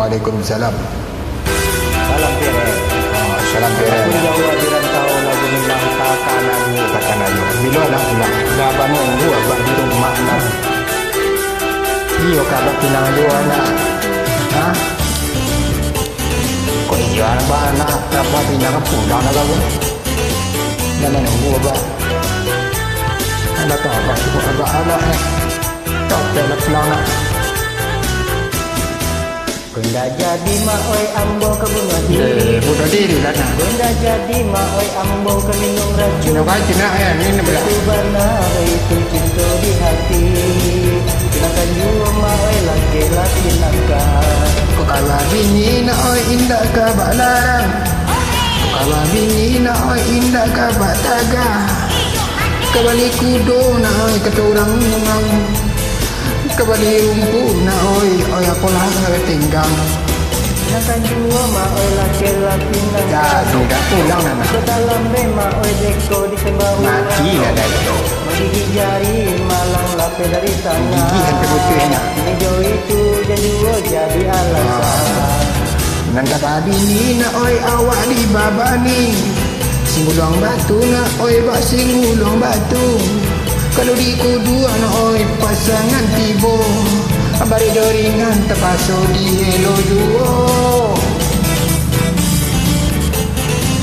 Waalaikumsalam. Salam pere. Salam pere. Aku jauh hadiran kau lagu nilang takanamu. Takanamu. Bila nak pulang? Dah bangun gua bak di rumah nak. Iyo kabak pinang dua nak. Ha? Kau iya ba nak apa pinang pulang nak kau? Mana nunggu ba? Ada tak apa sibuk agak-agak ni. Tak nak pulang nak. Benda jadi mak oi ambo ke bunga diri. Bunuh diri lah nak. Benda jadi mak oi ambo ke minum racun. Minum racun nak ya, minum lah. Itu benar itu cinta di hati. Silakan jua mak oi laki-laki nakal. Kau kalah bini nak oi indah kabak larang. Kau kalah bini nak oi indah kabak tagah. Kembali kudo nak oi keturang memang. Kembali rumput nak oi apa lah nak tinggal. Silakan jua mak oi laki-laki nakal. Dah pulang nak. Ke dalam mak oi deko di sembah. Mati lah dah itu. Gigi jari malang lape dari sana. Gigi yang terputihnya. Hijau itu jadi jadi alasan. Nanti babi ni nak oi awak di babani. Singulong batu nak oi bak singulong batu. Kalau di kudu nak oi pasangan tibo. Abari doringan terpaso di helo duo.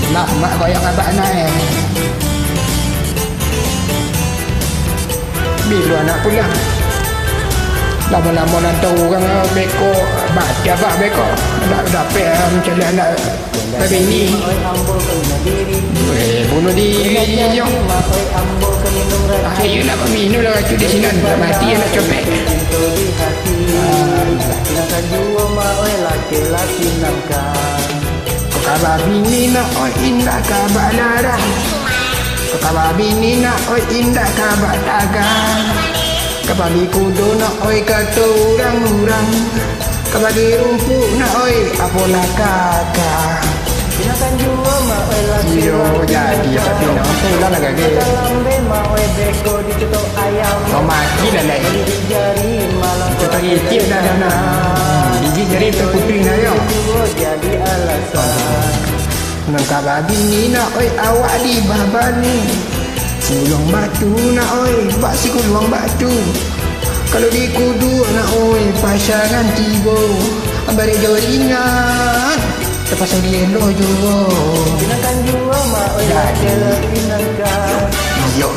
Nak mak koyak abak nak bila nak pulang. Lama-lama nak tahu orang beko baca abak beko. Nak dapat macam mana nak begini. Bunuh diri je. Ayo nak minum lah racun di sini. Mati nak copet. Silakan jua mak oi laki-laki nakal. Kau kabar bini nak oi indah kabar larang. Kau kabar bini nak oi indah kabar dagang. Kembali kudo nak oi kata orang-orang. Kembali rumput nak oi apalah kakak. Silakan jua mak oi laki-laki. Iyo jadi apa pinang pulang nak gage. Lambe mak oi beko dicetok ayam. Kau mati dah lah. Gigi jari malang Cetak itik dah nak. Gigi jari terputih nak yo. Jadi alasan. Nang kabar bini nak oi awak di babani. Sulung batu nak oi bak si kulung batu. Kalau di kudu nak oi pasangan tibo. Abari doringan terpasang di elo juga. Silakan jua mak oi laki-laki nakal. Yo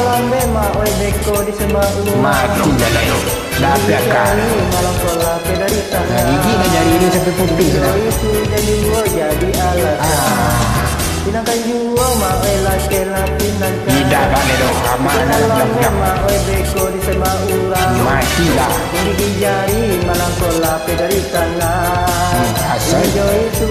Lambe mak oi beko di sembah mati dah lah yo. Dah belakang. malang sekolah dari sana. Gigi dah jari dia sampai putih dah. Itu jadi alasan. Silakan jua mak oi laki-laki nakal. Tidak dah ni doh. Aman dah Lambe dah. mak oi beko di sembah urang. Mati dah. Gigi jari malang sekolah dari sana. Asal Hijau itu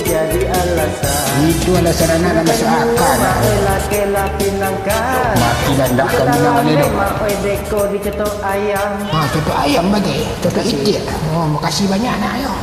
jadi alasan. itu alasan anak nak masuk akal. Mak oi laki-laki nakal. Mati dah dah kau minang ni doh. Mak oi deko dicetok ayam. Ha, tutup ayam bagi. Tutup itik. Oh, makasih banyak nak yo.